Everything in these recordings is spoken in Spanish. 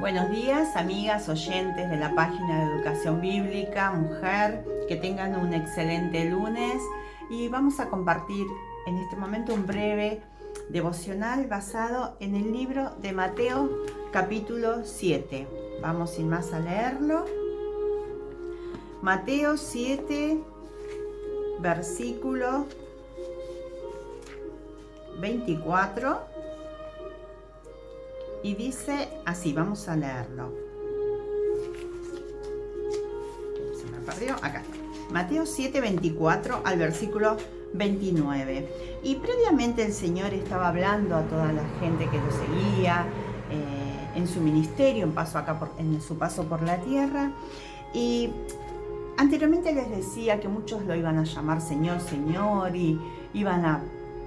Buenos días, amigas oyentes de la página de Educación Bíblica Mujer, que tengan un excelente lunes y vamos a compartir en este momento un breve devocional basado en el libro de Mateo capítulo 7. Vamos sin más a leerlo. Mateo 7, versículo 24. Y dice así, vamos a leerlo. Se me perdió, acá está. Mateo 7, 24 al versículo 29. Y previamente el Señor estaba hablando a toda la gente que lo seguía en su ministerio, en su paso por la tierra. Y anteriormente les decía que muchos lo iban a llamar Señor, Señor, y iban a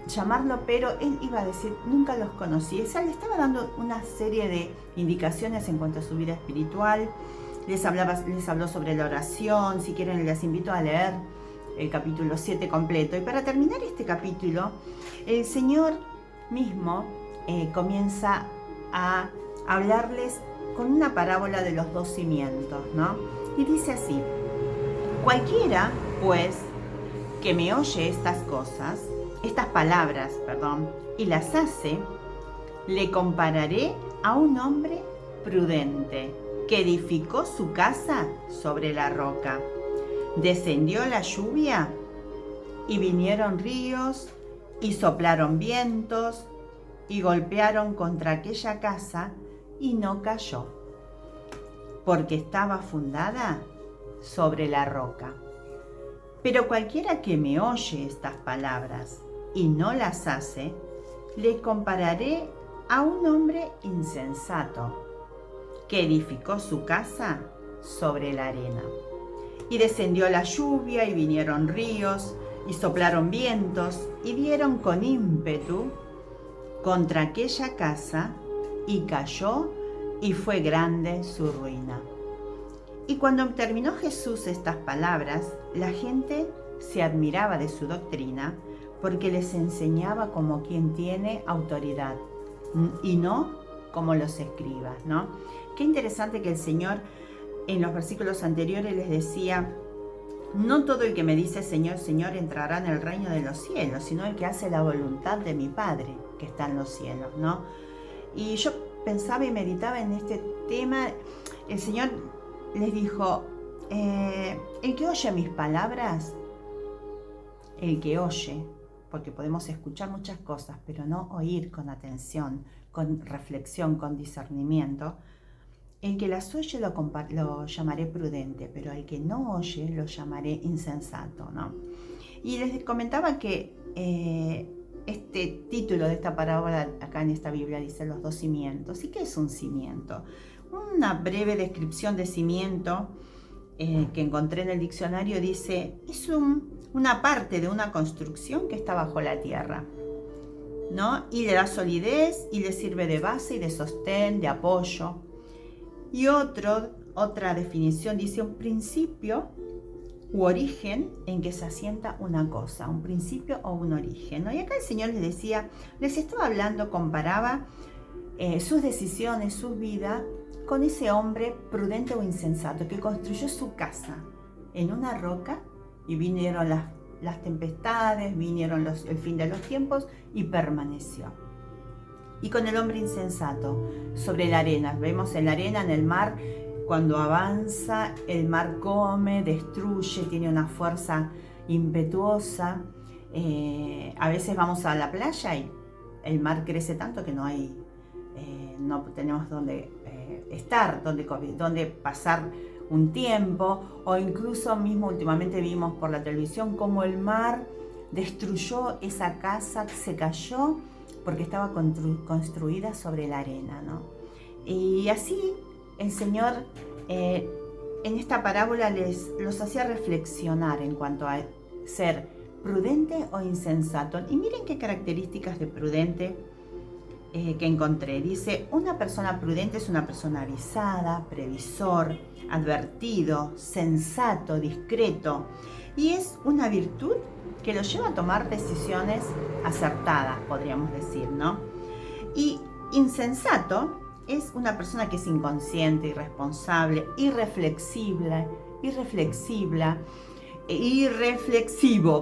llamarlo, pero él iba a decir, nunca los conocí. O sea, le estaba dando una serie de indicaciones en cuanto a su vida espiritual. Les habló sobre la oración. Si quieren, les invito a leer el capítulo 7 completo. Y para terminar este capítulo, el Señor mismo comienza a hablarles con una parábola de los dos cimientos, ¿no? Y dice así: cualquiera, pues, que me oye estas palabras, y las hace, le compararé a un hombre prudente que edificó su casa sobre la roca. Descendió la lluvia y vinieron ríos y soplaron vientos y golpearon contra aquella casa y no cayó, porque estaba fundada sobre la roca. Pero cualquiera que me oye estas palabras y no las hace, le compararé a un hombre insensato que edificó su casa sobre la arena. Y descendió la lluvia y vinieron ríos y soplaron vientos y dieron con ímpetu contra aquella casa y cayó, y fue grande su ruina. Y cuando terminó Jesús estas palabras, la gente se admiraba de su doctrina, porque les enseñaba como quien tiene autoridad y no como los escribas, ¿no? Qué interesante que el Señor en los versículos anteriores les decía: no todo el que me dice Señor, Señor entrará en el reino de los cielos, sino el que hace la voluntad de mi Padre que está en los cielos, ¿no? Y yo pensaba y meditaba en este tema. El Señor les dijo: el que oye mis palabras, el que oye, porque podemos escuchar muchas cosas, pero no oír con atención, con reflexión, con discernimiento. El que las oye lo llamaré prudente, pero el que no oye lo llamaré insensato, ¿no? Y les comentaba que este título de esta parábola acá en esta Biblia dice los dos cimientos. ¿Y qué es un cimiento? Una breve descripción de cimiento que encontré en el diccionario dice: es una parte de una construcción que está bajo la tierra, ¿no? Y le da solidez y le sirve de base y de sostén, de apoyo. Y otra definición dice: un principio u origen en que se asienta una cosa, un principio o un origen, ¿no? Y acá el Señor les estaba hablando, comparaba sus decisiones, su vida, con ese hombre prudente o insensato que construyó su casa en una roca, y vinieron las tempestades, vinieron el fin de los tiempos y permaneció. Y con el hombre insensato sobre la arena, vemos en la arena, en el mar, cuando avanza, el mar come, destruye, tiene una fuerza impetuosa. A veces vamos a la playa y el mar crece tanto que no tenemos donde estar, donde pasar un tiempo, o incluso mismo últimamente vimos por la televisión cómo el mar destruyó esa casa, se cayó porque estaba construida sobre la arena, ¿no? Y así el Señor en esta parábola los hacía reflexionar en cuanto a ser prudente o insensato. Y miren qué características de prudente que encontré. Dice: una persona prudente es una persona avisada, previsor, advertido, sensato, discreto, y es una virtud que lo lleva a tomar decisiones acertadas, podríamos decir, ¿no? Y insensato es una persona que es inconsciente, irresponsable, irreflexivo,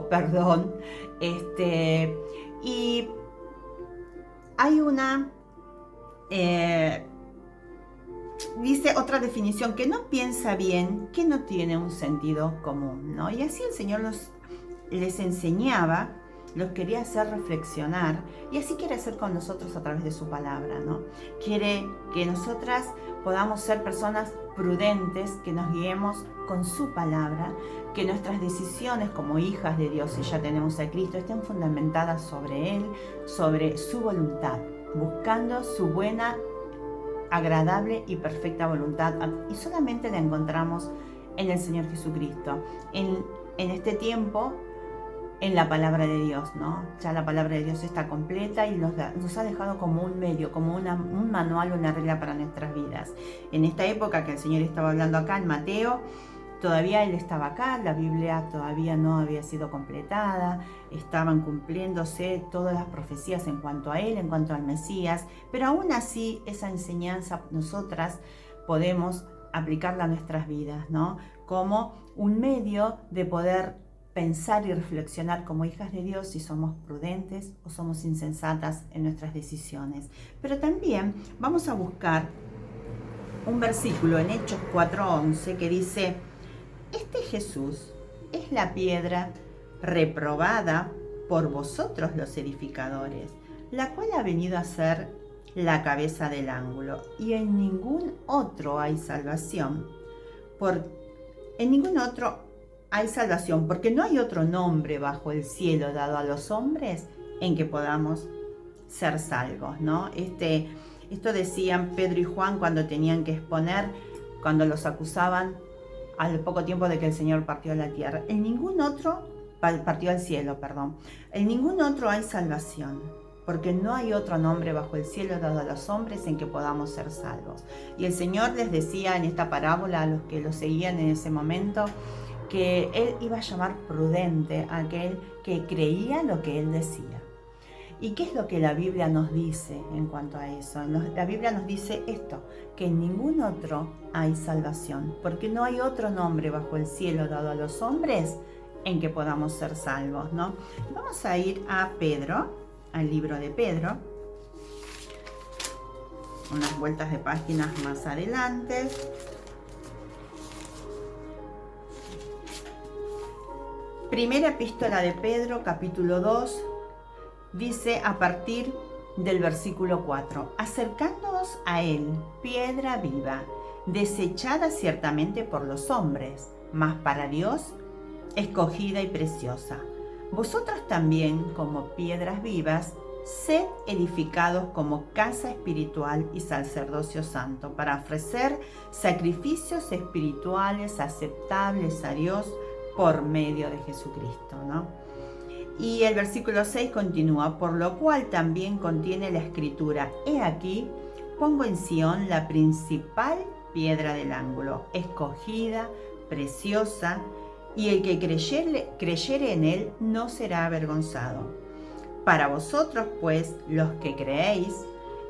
perdón. Y hay una, dice otra definición, que no piensa bien, que no tiene un sentido común, ¿no? Y así el Señor les enseñaba, los quería hacer reflexionar, y así quiere hacer con nosotros a través de su palabra, ¿no? Quiere que nosotras podamos ser personas prudentes, que nos guiemos con su palabra, que nuestras decisiones como hijas de Dios, si ya tenemos a Cristo, estén fundamentadas sobre Él, sobre su voluntad, buscando su buena, agradable y perfecta voluntad, y solamente la encontramos en el Señor Jesucristo. En este tiempo, en la palabra de Dios, ¿no? Ya la palabra de Dios está completa y nos ha dejado como un medio, como un manual, una regla para nuestras vidas. En esta época que el Señor estaba hablando acá en Mateo, todavía Él estaba acá, la Biblia todavía no había sido completada, estaban cumpliéndose todas las profecías en cuanto a Él, en cuanto al Mesías, pero aún así esa enseñanza nosotras podemos aplicarla a nuestras vidas, ¿no? Como un medio de poder pensar y reflexionar como hijas de Dios si somos prudentes o somos insensatas en nuestras decisiones. Pero también vamos a buscar un versículo en Hechos 4:11 que dice: este Jesús es la piedra reprobada por vosotros los edificadores, la cual ha venido a ser la cabeza del ángulo, y en ningún otro hay salvación, porque no hay otro nombre bajo el cielo dado a los hombres en que podamos ser salvos, ¿no? Esto decían Pedro y Juan cuando tenían que exponer, cuando los acusaban al poco tiempo de que el Señor partió la tierra. Partió al cielo, perdón. En ningún otro hay salvación, porque no hay otro nombre bajo el cielo dado a los hombres en que podamos ser salvos. Y el Señor les decía en esta parábola a los que lo seguían en ese momento, que Él iba a llamar prudente a aquel que creía lo que Él decía. ¿Y qué es lo que la Biblia nos dice en cuanto a eso? La Biblia nos dice esto, que en ningún otro hay salvación, porque no hay otro nombre bajo el cielo dado a los hombres en que podamos ser salvos, ¿no? Vamos a ir a Pedro, al libro de Pedro, unas vueltas de páginas más adelante. Primera epístola de Pedro, capítulo 2, dice a partir del versículo 4: acercándoos a Él, piedra viva, desechada ciertamente por los hombres, mas para Dios escogida y preciosa. Vosotros también, como piedras vivas, sed edificados como casa espiritual y sacerdocio santo, para ofrecer sacrificios espirituales aceptables a Dios por medio de Jesucristo, ¿no? Y el versículo 6 continúa: por lo cual también contiene la escritura: he aquí, pongo en Sión la principal piedra del ángulo, escogida, preciosa, y el que creyere en él no será avergonzado. Para vosotros, pues, los que creéis,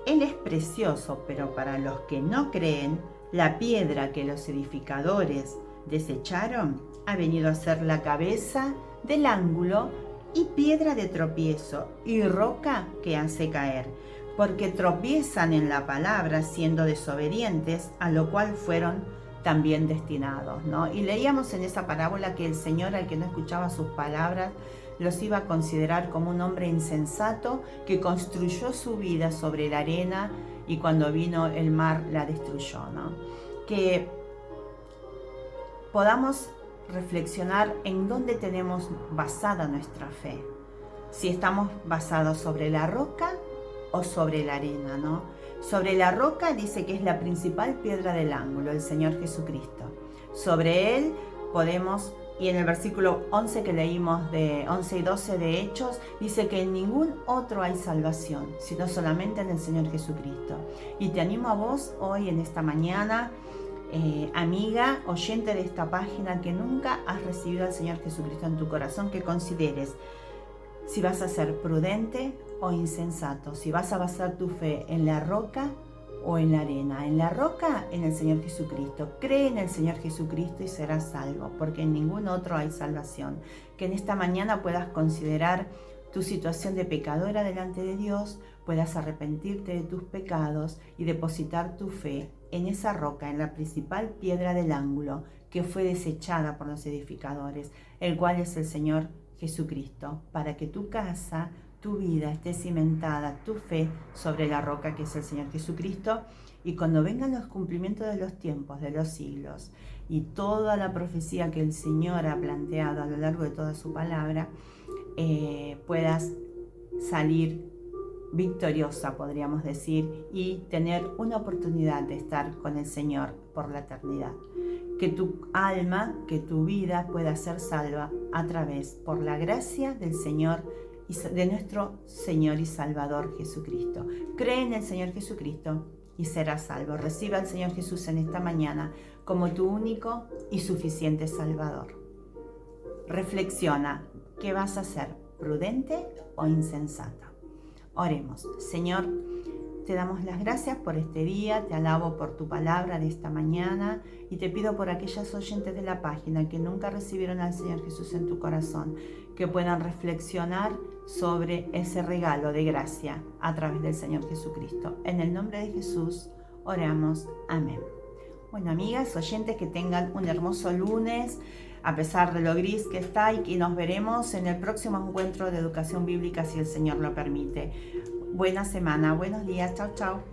él es precioso, pero para los que no creen, la piedra que los edificadores desecharon ha venido a ser la cabeza del ángulo y piedra de tropiezo y roca que hace caer, porque tropiezan en la palabra siendo desobedientes, a lo cual fueron también destinados, ¿no? Y leíamos en esa parábola que el Señor, al que no escuchaba sus palabras, los iba a considerar como un hombre insensato que construyó su vida sobre la arena y cuando vino el mar la destruyó, ¿no? Que podamos reflexionar en dónde tenemos basada nuestra fe, si estamos basados sobre la roca o sobre la arena, ¿no? Sobre la roca dice que es la principal piedra del ángulo, el Señor Jesucristo. Sobre Él podemos, y en el versículo 11 que leímos de 11 y 12 de Hechos, dice que en ningún otro hay salvación, sino solamente en el Señor Jesucristo. Y te animo a vos hoy, en esta mañana, amiga, oyente de esta página, que nunca has recibido al Señor Jesucristo en tu corazón, que consideres si vas a ser prudente o insensato, si vas a basar tu fe en la roca o en la arena? En la roca, en el Señor Jesucristo. Cree en el Señor Jesucristo y serás salvo, porque en ningún otro hay salvación. Que en esta mañana puedas considerar tu situación de pecadora delante de Dios, puedas arrepentirte de tus pecados y depositar tu fe en esa roca, en la principal piedra del ángulo, que fue desechada por los edificadores, el cual es el Señor Jesucristo, para que tu casa, tu vida esté cimentada, tu fe sobre la roca que es el Señor Jesucristo. Y cuando vengan los cumplimientos de los tiempos, de los siglos, y toda la profecía que el Señor ha planteado a lo largo de toda su palabra, puedas salir victoriosa, podríamos decir, y tener una oportunidad de estar con el Señor por la eternidad. Que tu alma, que tu vida pueda ser salva a través, por la gracia del Señor, de nuestro Señor y Salvador Jesucristo. Cree en el Señor Jesucristo y serás salvo. Reciba al Señor Jesús en esta mañana como tu único y suficiente Salvador. Reflexiona, ¿qué vas a hacer? ¿Prudente o insensata? Oremos. Señor, te damos las gracias por este día, te alabo por tu palabra de esta mañana y te pido por aquellas oyentes de la página que nunca recibieron al Señor Jesús en tu corazón, que puedan reflexionar sobre ese regalo de gracia a través del Señor Jesucristo. En el nombre de Jesús oramos. Amén. Bueno, amigas, oyentes, que tengan un hermoso lunes, a pesar de lo gris que está, y que nos veremos en el próximo encuentro de educación bíblica si el Señor lo permite. Buena semana, buenos días, chao, chao.